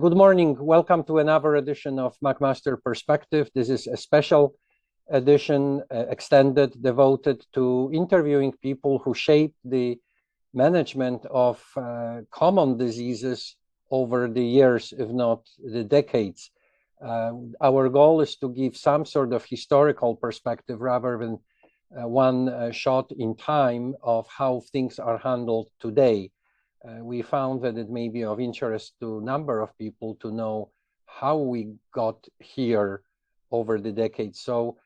Good morning. Welcome to another edition of McMaster Perspective. This is a special edition, extended, devoted to interviewing people who shaped the management of common diseases over the years, if not the decades. Our goal is to give some sort of historical perspective rather than one shot in time of how things are handled today. We found that it may be of interest to a number of people to know how we got here over the decades. So,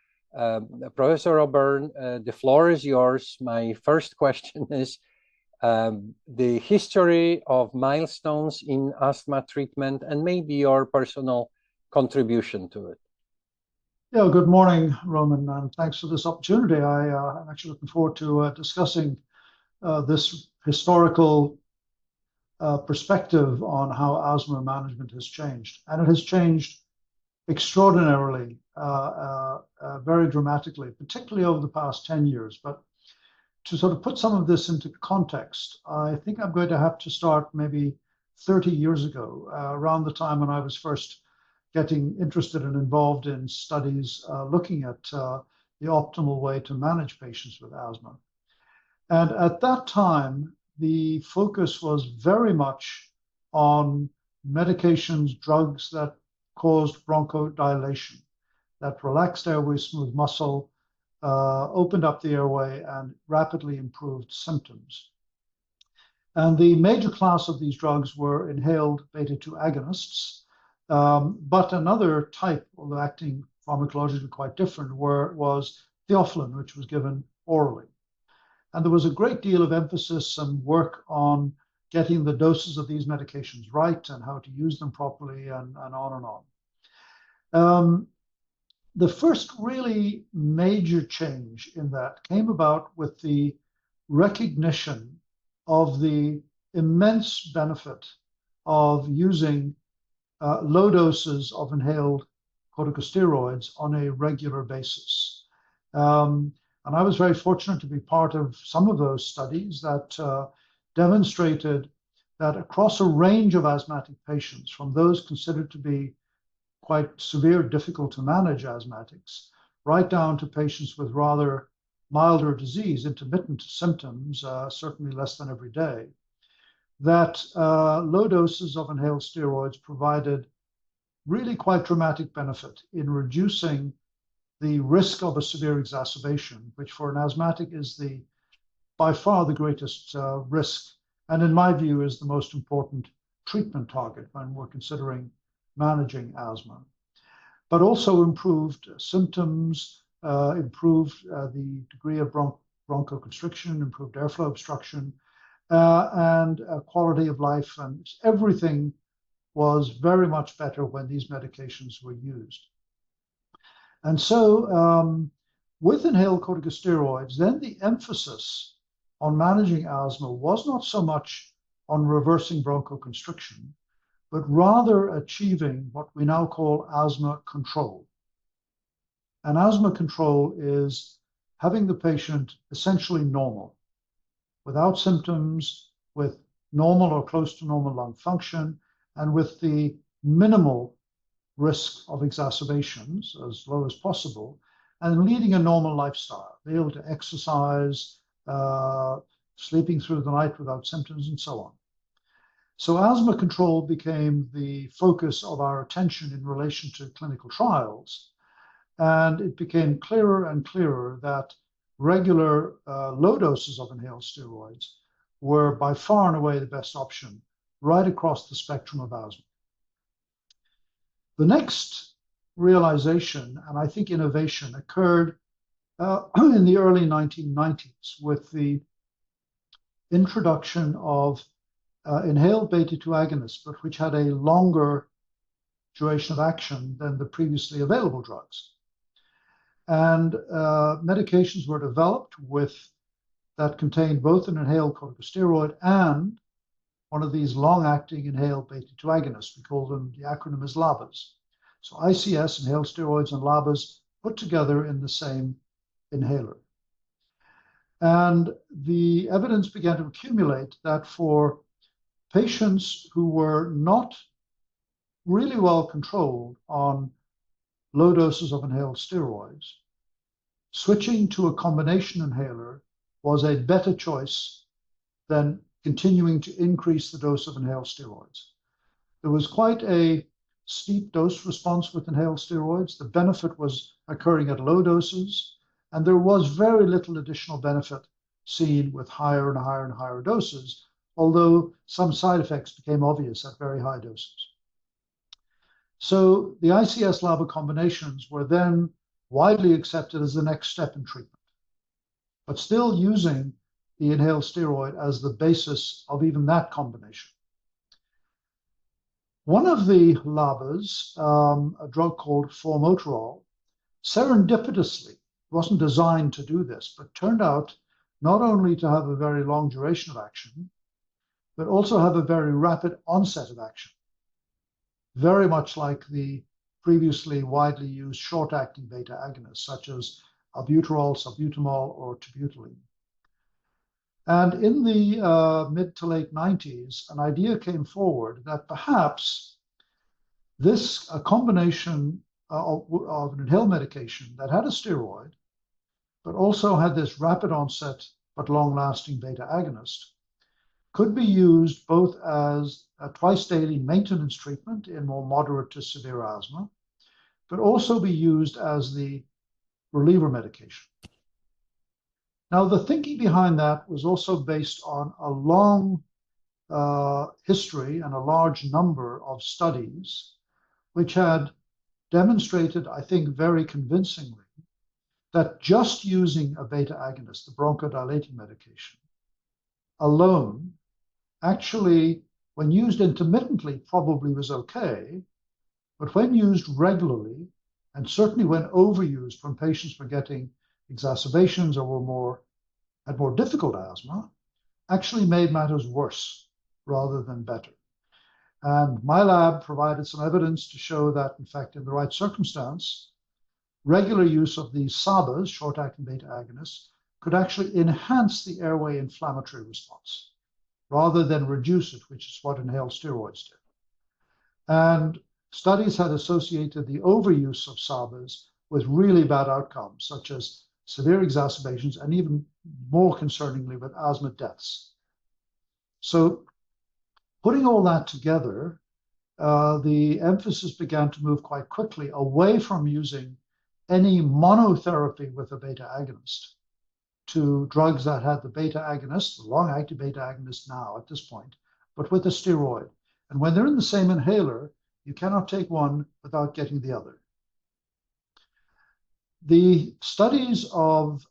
Professor O'Byrne, the floor is yours. My first question is the history of milestones in asthma treatment and maybe your personal contribution to it. Yeah, good morning, Roman, and thanks for this opportunity. I'm actually looking forward to discussing this historical perspective on how asthma management has changed. And it has changed extraordinarily, very dramatically, particularly over the past 10 years. But to sort of put some of this into context, I think I'm going to have to start maybe 30 years ago, around the time when I was first getting interested and involved in studies looking at the optimal way to manage patients with asthma. And at that time, the focus was very much on medications, drugs that caused bronchodilation, that relaxed airway, smooth muscle, opened up the airway, and rapidly improved symptoms. And the major class of these drugs were inhaled beta-2 agonists, but another type, although acting pharmacologically quite different, was theophylline, which was given orally. And there was a great deal of emphasis and work on getting the doses of these medications right and how to use them properly and on and on. The first really major change in that came about with the recognition of the immense benefit of using low doses of inhaled corticosteroids on a regular basis. And I was very fortunate to be part of some of those studies that demonstrated that across a range of asthmatic patients, from those considered to be quite severe, difficult to manage asthmatics, right down to patients with rather milder disease, intermittent symptoms, certainly less than every day, that low doses of inhaled steroids provided really quite dramatic benefit in reducing the risk of a severe exacerbation, which for an asthmatic is by far the greatest risk, and in my view is the most important treatment target when we're considering managing asthma. But also improved symptoms, improved the degree of bronchoconstriction, improved airflow obstruction, and quality of life, and everything was very much better when these medications were used. And so with inhaled corticosteroids, then the emphasis on managing asthma was not so much on reversing bronchoconstriction, but rather achieving what we now call asthma control. And asthma control is having the patient essentially normal, without symptoms, with normal or close to normal lung function, and with the minimal risk of exacerbations as low as possible, and leading a normal lifestyle, be able to exercise, sleeping through the night without symptoms, and so on. So asthma control became the focus of our attention in relation to clinical trials. And it became clearer and clearer that regular low doses of inhaled steroids were by far and away the best option right across the spectrum of asthma. The next realization, and I think innovation, occurred in the early 1990s with the introduction of inhaled beta-2 agonists, but which had a longer duration of action than the previously available drugs. And medications were developed that contained both an inhaled corticosteroid and one of these long-acting inhaled beta-2 agonists. We call them, the acronym is LABAs. So ICS, inhaled steroids, and LABAs put together in the same inhaler. And the evidence began to accumulate that for patients who were not really well controlled on low doses of inhaled steroids, switching to a combination inhaler was a better choice than continuing to increase the dose of inhaled steroids. There was quite a steep dose response with inhaled steroids. The benefit was occurring at low doses, and there was very little additional benefit seen with higher and higher and higher doses, although some side effects became obvious at very high doses. So the ICS-LABA combinations were then widely accepted as the next step in treatment, but still using the inhaled steroid as the basis of even that combination. One of the LABAs, a drug called formoterol, serendipitously, wasn't designed to do this, but turned out not only to have a very long duration of action, but also have a very rapid onset of action, very much like the previously widely used short-acting beta agonists, such as albuterol, salbutamol, or terbutaline. And in the mid to late 90s, an idea came forward that perhaps a combination of an inhaled medication that had a steroid, but also had this rapid onset but long-lasting beta agonist, could be used both as a twice-daily maintenance treatment in more moderate to severe asthma, but also be used as the reliever medication. Now, the thinking behind that was also based on a long history and a large number of studies which had demonstrated, I think, very convincingly that just using a beta agonist, the bronchodilating medication, alone, actually, when used intermittently, probably was okay, but when used regularly, and certainly when overused when patients were getting exacerbations or had more difficult asthma, actually made matters worse rather than better. And my lab provided some evidence to show that, in fact, in the right circumstance, regular use of these SABAs, short-acting beta agonists, could actually enhance the airway inflammatory response rather than reduce it, which is what inhaled steroids did. And studies had associated the overuse of SABAs with really bad outcomes, such as severe exacerbations and even more concerningly with asthma deaths. So putting all that together, the emphasis began to move quite quickly away from using any monotherapy with a beta agonist to drugs that had the beta agonist, the long-acting beta agonist now at this point, but with a steroid. And when they're in the same inhaler, you cannot take one without getting the other. The studies of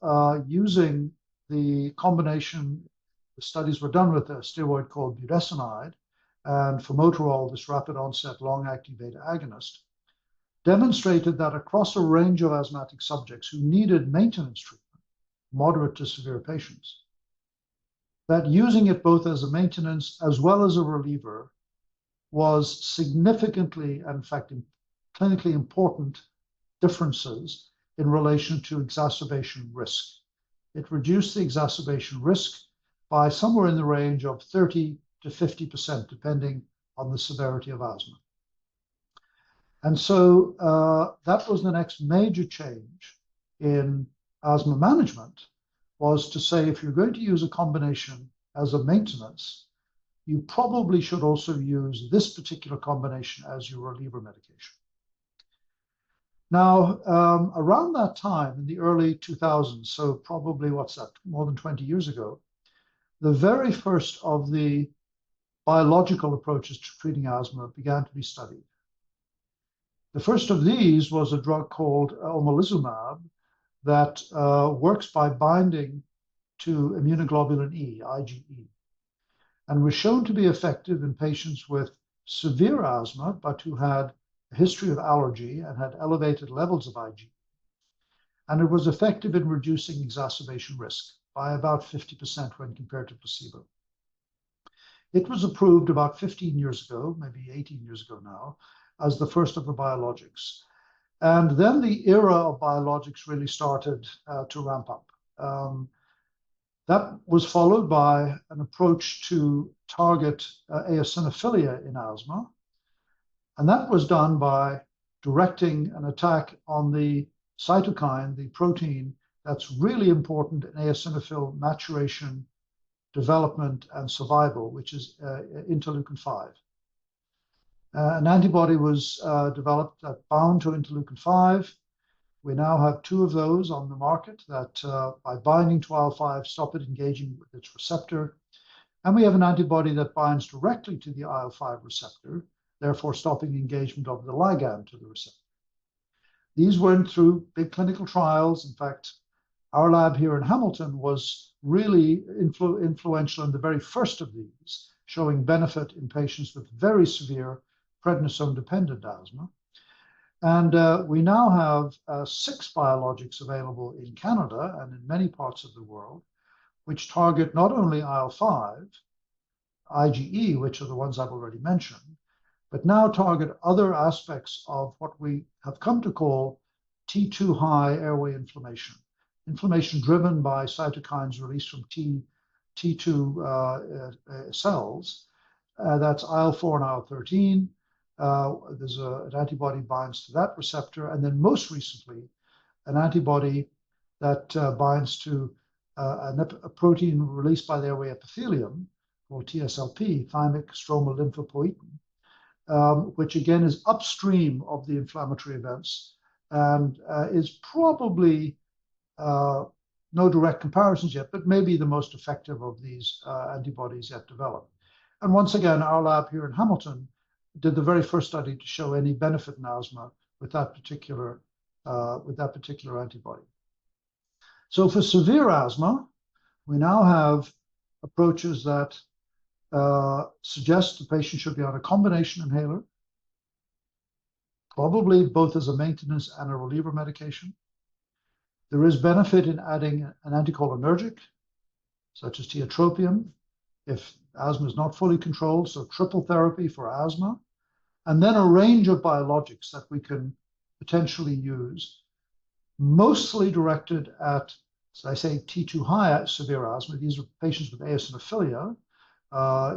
using the combination, the studies were done with a steroid called budesonide and formoterol, this rapid onset long-acting beta agonist, demonstrated that across a range of asthmatic subjects who needed maintenance treatment, moderate to severe patients, that using it both as a maintenance as well as a reliever was significantly, and in fact, clinically important differences in relation to exacerbation risk. It reduced the exacerbation risk by somewhere in the range of 30 to 50%, depending on the severity of asthma. And so that was the next major change in asthma management, was to say, if you're going to use a combination as a maintenance, you probably should also use this particular combination as your reliever medication. Now, around that time, in the early 2000s, so probably, what's that, more than 20 years ago, the very first of the biological approaches to treating asthma began to be studied. The first of these was a drug called omalizumab that works by binding to immunoglobulin E, IgE, and was shown to be effective in patients with severe asthma, but who had a history of allergy and had elevated levels of IgE. And it was effective in reducing exacerbation risk by about 50% when compared to placebo. It was approved about 15 years ago, maybe 18 years ago now, as the first of the biologics. And then the era of biologics really started to ramp up. That was followed by an approach to target eosinophilia in asthma. And that was done by directing an attack on the cytokine, the protein that's really important in eosinophil maturation, development, and survival, which is interleukin-5. An antibody was developed that bound to interleukin-5. We now have 2 of those on the market that, by binding to IL-5, stop it engaging with its receptor. And we have an antibody that binds directly to the IL-5 receptor, therefore stopping engagement of the ligand to the receptor. These went through big clinical trials. In fact, our lab here in Hamilton was really influential in the very first of these, showing benefit in patients with very severe prednisone-dependent asthma. And we now have 6 biologics available in Canada and in many parts of the world, which target not only IL-5, IgE, which are the ones I've already mentioned, but now target other aspects of what we have come to call T2 high airway inflammation, inflammation driven by cytokines released from T2 cells. That's IL-4 and IL-13. There's an antibody binds to that receptor, and then most recently, an antibody that binds to a protein released by the airway epithelium called TSLP, thymic stromal lymphopoietin, which again is upstream of the inflammatory events and is probably no direct comparisons yet, but maybe the most effective of these antibodies yet developed. And once again, our lab here in Hamilton did the very first study to show any benefit in asthma with that particular antibody. So for severe asthma, we now have approaches that suggest the patient should be on a combination inhaler, probably both as a maintenance and a reliever medication. There is benefit in adding an anticholinergic, such as tiotropium, if asthma is not fully controlled, so triple therapy for asthma, and then a range of biologics that we can potentially use, mostly directed at, as I say, T2 high severe asthma. These are patients with eosinophilia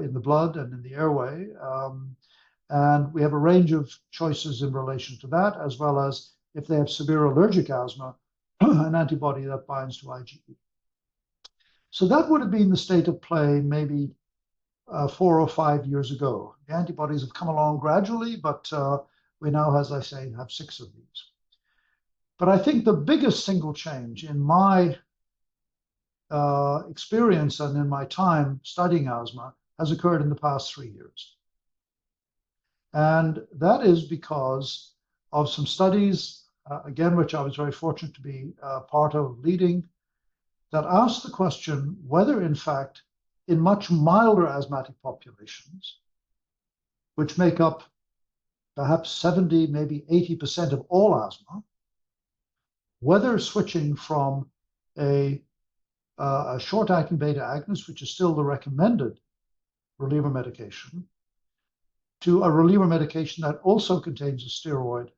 in the blood and in the airway. And we have a range of choices in relation to that, as well as if they have severe allergic asthma, an antibody that binds to IgE. So that would have been the state of play maybe 4 or 5 years ago. The antibodies have come along gradually, but we now, as I say, have 6 of these. But I think the biggest single change in my experience and in my time studying asthma has occurred in the past 3 years. And that is because of some studies, again, which I was very fortunate to be part of leading, that asked the question whether, in fact, in much milder asthmatic populations, which make up perhaps 70, maybe 80% of all asthma, whether switching from a short-acting beta agonist, which is still the recommended reliever medication, to a reliever medication that also contains a steroid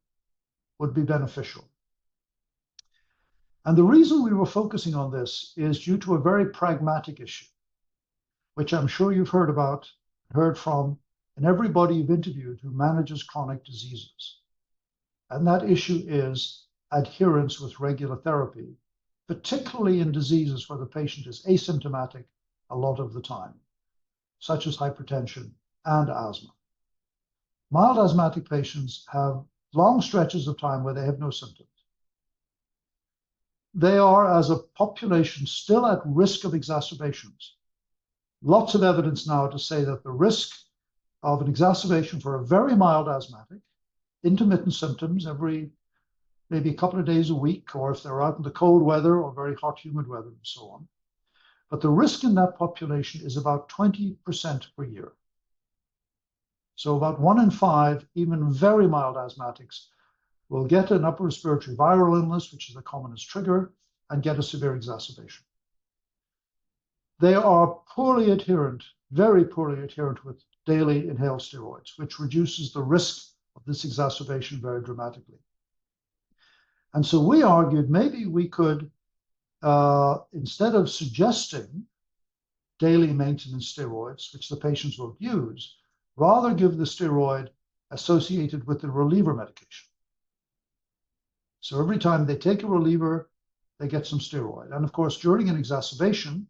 would be beneficial. And the reason we were focusing on this is due to a very pragmatic issue, which I'm sure you've heard from, and everybody you've interviewed who manages chronic diseases. And that issue is adherence with regular therapy, particularly in diseases where the patient is asymptomatic a lot of the time, such as hypertension and asthma. Mild asthmatic patients have long stretches of time where they have no symptoms. They are, as a population, still at risk of exacerbations. Lots of evidence now to say that the risk of an exacerbation for a very mild asthmatic, intermittent symptoms every maybe a couple of days a week, or if they're out in the cold weather or very hot, humid weather and so on. But the risk in that population is about 20% per year. So about 1 in 5, even very mild asthmatics, will get an upper respiratory viral illness, which is the commonest trigger, and get a severe exacerbation. They are poorly adherent, very poorly adherent with daily inhaled steroids, which reduces the risk of this exacerbation very dramatically. And so we argued maybe we could, instead of suggesting daily maintenance steroids, which the patients will use, rather give the steroid associated with the reliever medication. So every time they take a reliever, they get some steroid. And of course, during an exacerbation,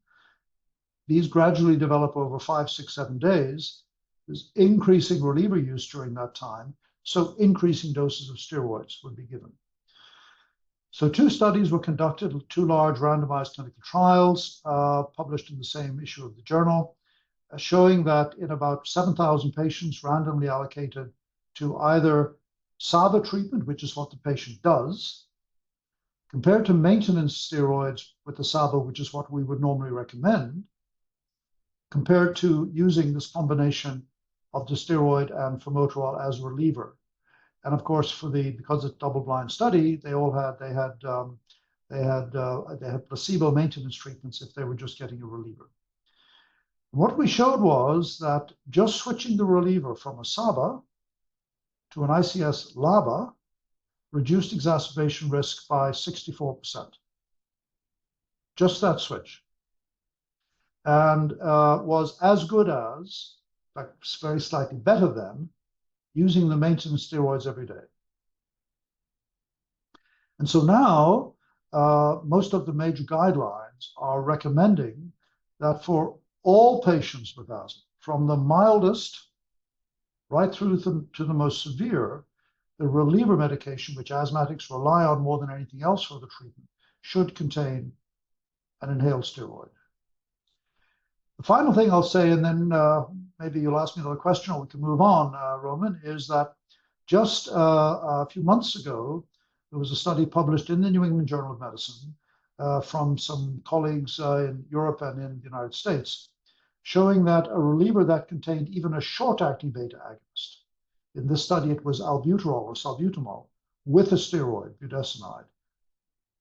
these gradually develop over 5, 6, 7 days. There's increasing reliever use during that time, so increasing doses of steroids would be given. So 2 studies were conducted, 2 large randomized clinical trials published in the same issue of the journal, showing that in about 7,000 patients randomly allocated to either SABA treatment, which is what the patient does, compared to maintenance steroids with the SABA, which is what we would normally recommend, compared to using this combination of the steroid and formoterol as reliever. And of course, because it's a double-blind study, they had placebo maintenance treatments if they were just getting a reliever. What we showed was that just switching the reliever from a SABA to an ICS LABA reduced exacerbation risk by 64%. Just that switch. And was as good as, in fact, very slightly better than, using the maintenance steroids every day. And so now, most of the major guidelines are recommending that for all patients with asthma, from the mildest right through to the most severe, the reliever medication, which asthmatics rely on more than anything else for the treatment, should contain an inhaled steroid. The final thing I'll say, and then maybe you'll ask me another question or we can move on, Roman, is that just a few months ago, there was a study published in the New England Journal of Medicine from some colleagues in Europe and in the United States, showing that a reliever that contained even a short-acting beta agonist, in this study it was albuterol or salbutamol, with a steroid, budesonide,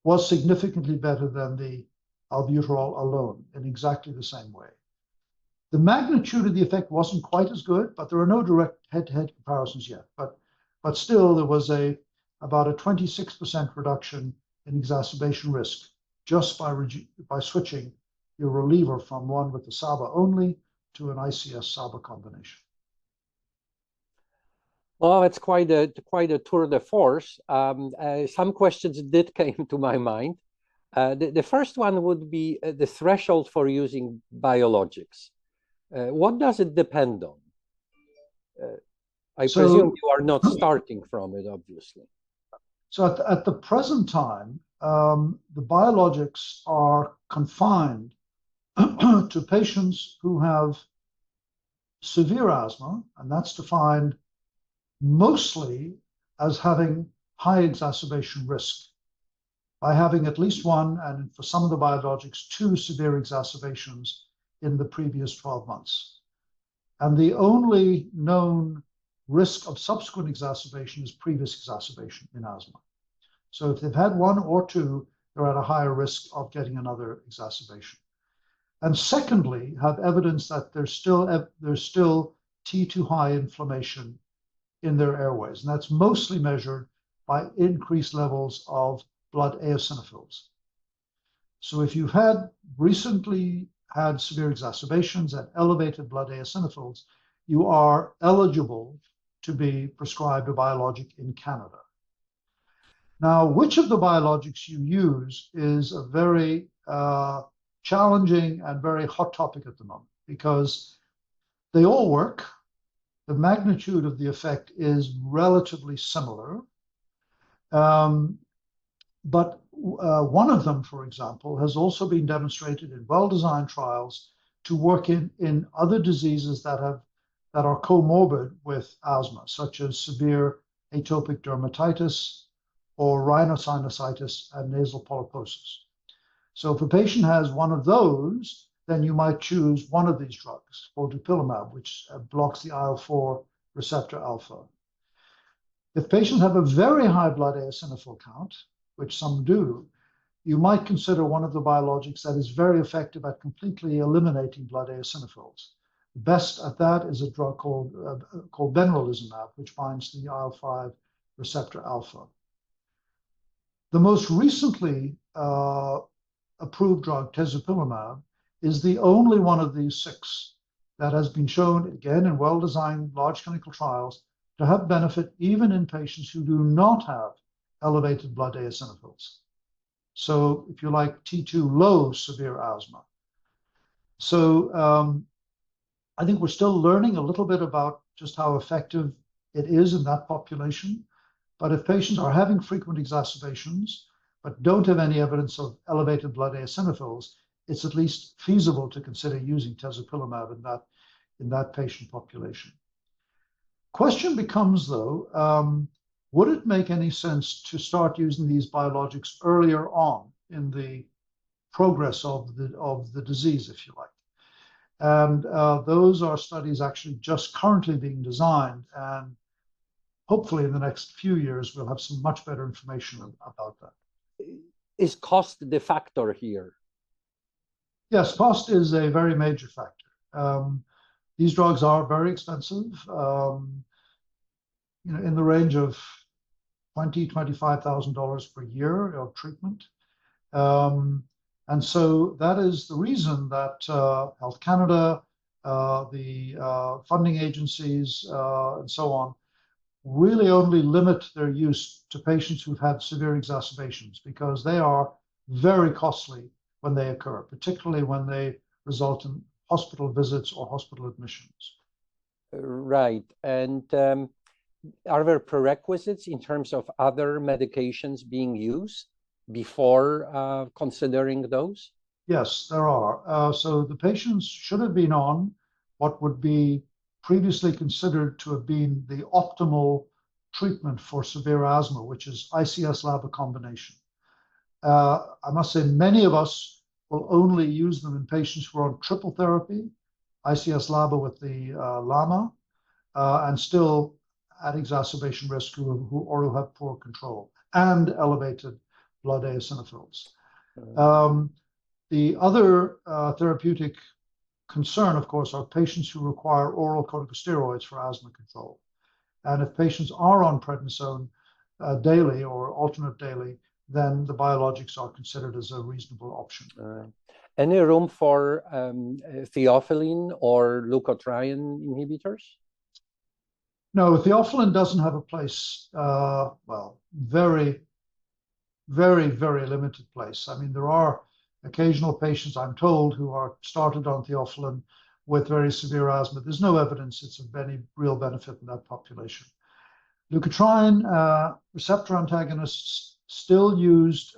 was significantly better than the albuterol alone in exactly the same way. The magnitude of the effect wasn't quite as good, but there are no direct head-to-head comparisons yet. But still, there was about a 26% reduction in exacerbation risk just by switching your reliever from one with the SABA only to an ICS SABA combination. Well, it's quite a tour de force. Some questions did came to my mind. The first one would be the threshold for using biologics. What does it depend on? I presume you are not starting from it, obviously. So at the present time, the biologics are confined to patients who have severe asthma, and that's defined mostly as having high exacerbation risk, by having at least one, and for some of the biologics, 2 severe exacerbations in the previous 12 months. And the only known risk of subsequent exacerbation is previous exacerbation in asthma. So if they've had 1 or 2, they're at a higher risk of getting another exacerbation. And secondly, have evidence that there's still T2 high inflammation in their airways. And that's mostly measured by increased levels of blood eosinophils. So if you've recently had severe exacerbations and elevated blood eosinophils, you are eligible to be prescribed a biologic in Canada. Now, which of the biologics you use is a very challenging and very hot topic at the moment, because they all work. The magnitude of the effect is relatively similar. But one of them, for example, has also been demonstrated in well-designed trials to work in other diseases that are comorbid with asthma, such as severe atopic dermatitis or rhinosinusitis and nasal polyposis. So if a patient has one of those, then you might choose one of these drugs, or dupilumab, which blocks the IL-4 receptor alpha. If patients have a very high blood eosinophil count, which some do, you might consider one of the biologics that is very effective at completely eliminating blood eosinophils. The best at that is a drug called benralizumab, which binds to the IL-5 receptor alpha. The most recently approved drug, tezepelumab, is the only one of these 6 that has been shown, again, in well-designed large clinical trials, to have benefit even in patients who do not have elevated blood eosinophils. So if you like, T2 low severe asthma. So I think we're still learning a little bit about just how effective it is in that population. But if patients are having frequent exacerbations, but don't have any evidence of elevated blood eosinophils, it's at least feasible to consider using tezepelumab in that patient population. Question becomes, though, would it make any sense to start using these biologics earlier on in the progress of the disease, if you like? And those are studies actually just currently being designed, and hopefully in the next few years we'll have some much better information about that. Is cost the factor here? Yes, cost is a very major factor. These drugs are very expensive, in the range of $20,000–$25,000 per year of treatment. And so that is the reason that Health Canada, the funding agencies, and so on, really only limit their use to patients who've had severe exacerbations, because they are very costly when they occur, particularly when they result in hospital visits or hospital admissions. Right. And are there prerequisites in terms of other medications being used before considering those? Yes, there are. So the patients should have been on what would be previously considered to have been the optimal treatment for severe asthma, which is ICS-LABA combination. I must say many of us will only use them in patients who are on triple therapy, ICS-LABA with the LAMA, and still at exacerbation risk who have poor control and elevated blood eosinophils. The other therapeutic concern, of course, are patients who require oral corticosteroids for asthma control. And if patients are on prednisone daily or alternate daily, then the biologics are considered as a reasonable option. Any room for theophylline or leukotriene inhibitors? No, theophylline doesn't have a place, well, very, very, very limited place. I mean, there are occasional patients, I'm told, who are started on theophylline with very severe asthma. There's no evidence it's of any real benefit in that population. Leukotriene receptor antagonists still used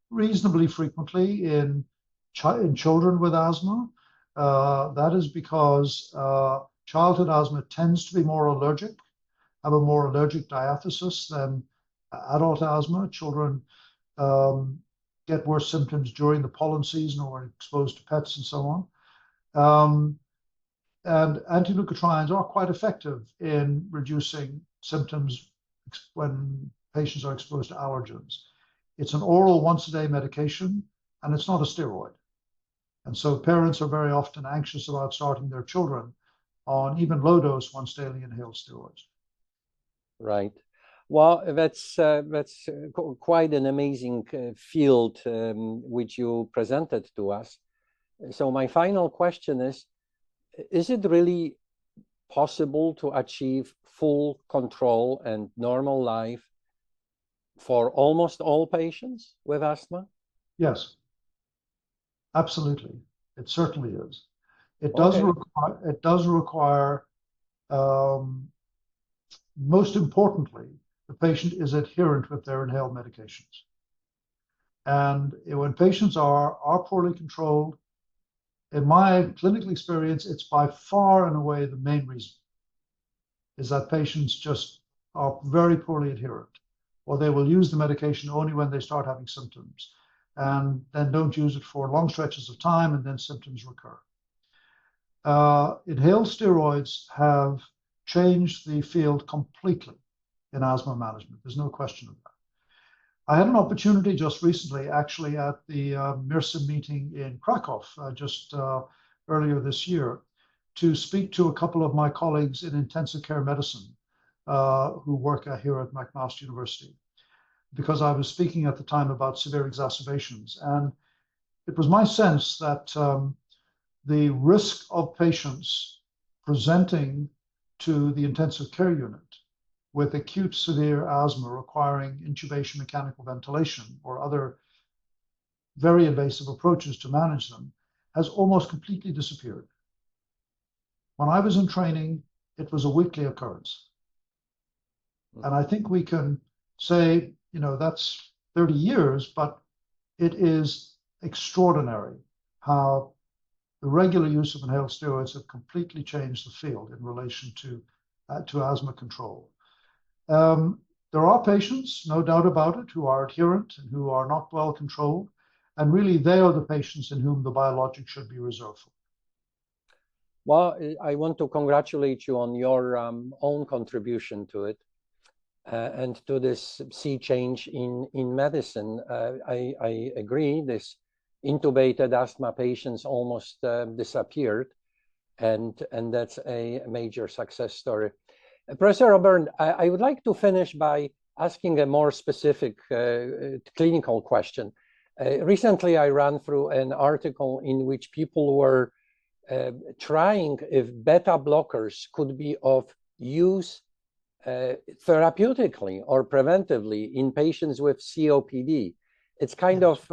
reasonably frequently in children with asthma. That is because childhood asthma tends to be more allergic, have a more allergic diathesis than adult asthma. Children get worse symptoms during the pollen season or are exposed to pets and so on. And anti-leukotrienes are quite effective in reducing symptoms when patients are exposed to allergens. It's an oral once-a-day medication, and it's not a steroid. And so parents are very often anxious about starting their children on even low-dose once-daily inhaled steroids. Right. Well, that's quite an amazing field which you presented to us. So my final question is it really possible to achieve full control and normal life for almost all patients with asthma? Yes, absolutely. It certainly is. It does require, most importantly, the patient is adherent with their inhaled medications. And when patients are poorly controlled, in my clinical experience, it's by far and away the main reason is that patients just are very poorly adherent, or they will use the medication only when they start having symptoms and then don't use it for long stretches of time, and then symptoms recur. Inhaled steroids have changed the field completely in asthma management. There's no question of that. I had an opportunity just recently, actually, at the MIRSA meeting in Krakow, just earlier this year, to speak to a couple of my colleagues in intensive care medicine who work here at McMaster University, because I was speaking at the time about severe exacerbations. And it was my sense that the risk of patients presenting to the intensive care unit with acute severe asthma requiring intubation mechanical ventilation or other very invasive approaches to manage them has almost completely disappeared. When I was in training, it was a weekly occurrence. And I think we can say, that's 30 years, but it is extraordinary how the regular use of inhaled steroids have completely changed the field in relation to asthma control. There are patients, no doubt about it, who are adherent and who are not well controlled. And really, they are the patients in whom the biologic should be reserved for. Well, I want to congratulate you on your own contribution to it and to this sea change in medicine. I agree, this intubated asthma patients almost disappeared, and that's a major success story. Professor Robern, I would like to finish by asking a more specific clinical question. Recently, I ran through an article in which people were trying if beta blockers could be of use therapeutically or preventively in patients with COPD. It's kind of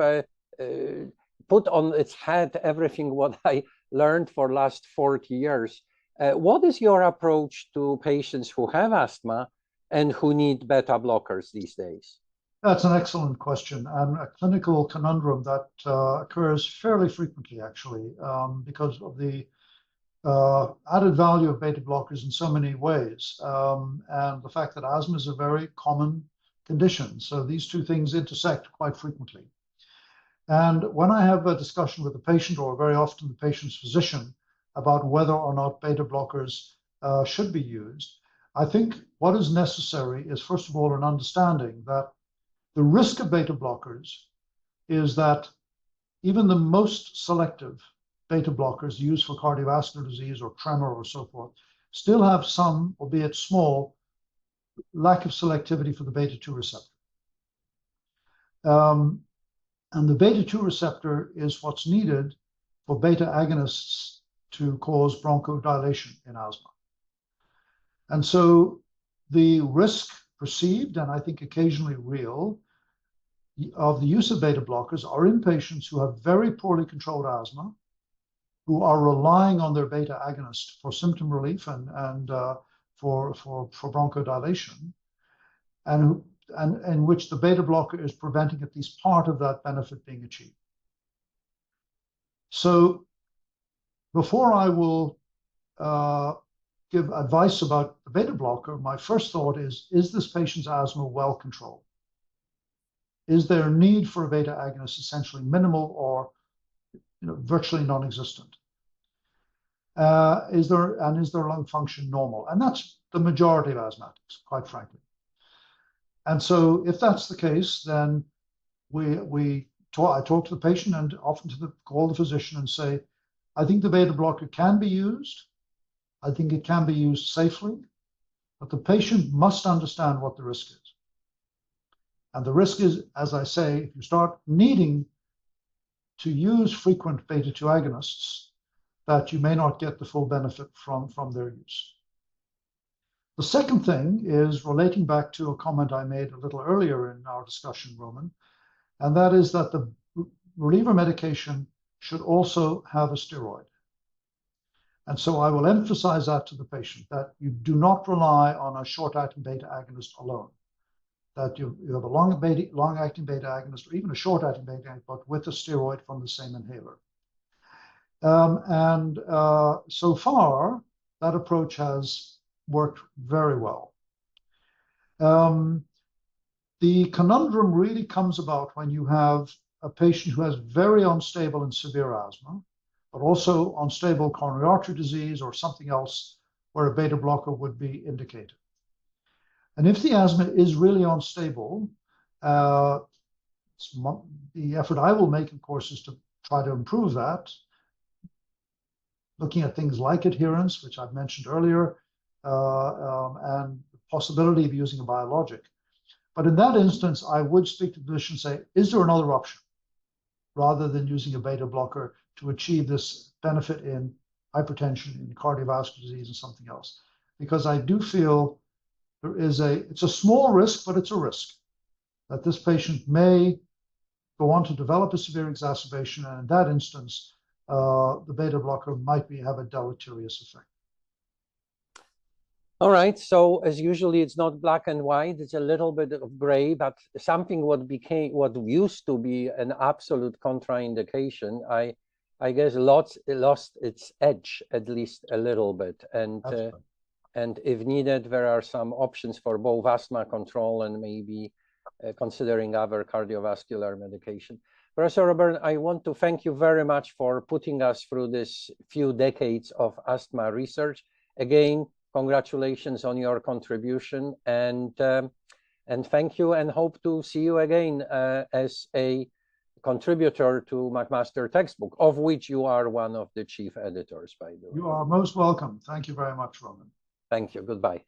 put on its head everything what I learned for last 40 years. What is your approach to patients who have asthma and who need beta blockers these days? That's an excellent question, and a clinical conundrum that occurs fairly frequently, actually, because of the added value of beta blockers in so many ways, and the fact that asthma is a very common condition. So these two things intersect quite frequently. And when I have a discussion with the patient, or very often the patient's physician, about whether or not beta blockers should be used, I think what is necessary is, first of all, an understanding that the risk of beta blockers is that even the most selective beta blockers used for cardiovascular disease or tremor or so forth still have some, albeit small, lack of selectivity for the beta-2 receptor. And the beta-2 receptor is what's needed for beta agonists to cause bronchodilation in asthma. And so the risk perceived, and I think occasionally real, of the use of beta blockers are in patients who have very poorly controlled asthma, who are relying on their beta agonist for symptom relief and for bronchodilation, and in which the beta blocker is preventing at least part of that benefit being achieved. So before I will give advice about the beta blocker, my first thought is this patient's asthma well controlled? Is their need for a beta agonist essentially minimal or virtually non-existent? Is their lung function normal? And that's the majority of asthmatics, quite frankly. And so if that's the case, then I talk to the patient and often call the physician and say, I think the beta blocker can be used. I think it can be used safely, but the patient must understand what the risk is. And the risk is, as I say, if you start needing to use frequent beta-2 agonists, that you may not get the full benefit from their use. The second thing is relating back to a comment I made a little earlier in our discussion, Roman, and that is that the reliever medication should also have a steroid. And so I will emphasize that to the patient, that you do not rely on a short-acting beta agonist alone, that you have a long-acting beta agonist or even a short-acting beta agonist, but with a steroid from the same inhaler. So far, that approach has worked very well. The conundrum really comes about when you have a patient who has very unstable and severe asthma, but also unstable coronary artery disease or something else where a beta blocker would be indicated. And if the asthma is really unstable, the effort I will make, of course, is to try to improve that, looking at things like adherence, which I've mentioned earlier, and the possibility of using a biologic. But in that instance, I would speak to the physician and say, is there another option rather than using a beta blocker to achieve this benefit in hypertension, in cardiovascular disease, and something else? because I do feel it's a small risk, but it's a risk that this patient may go on to develop a severe exacerbation, and in that instance, the beta blocker might have a deleterious effect. All right, so as usually, it's not black and white, it's a little bit of gray, but something what used to be an absolute contraindication, I guess it lost its edge at least a little bit. And if needed, there are some options for both asthma control and maybe considering other cardiovascular medication. Professor Robert, I want to thank you very much for putting us through this few decades of asthma research. Again, congratulations on your contribution, and thank you, and hope to see you again as a contributor to McMaster textbook, of which you are one of the chief editors, by the way. You are most welcome. Thank you very much, Roman. Thank you. Goodbye.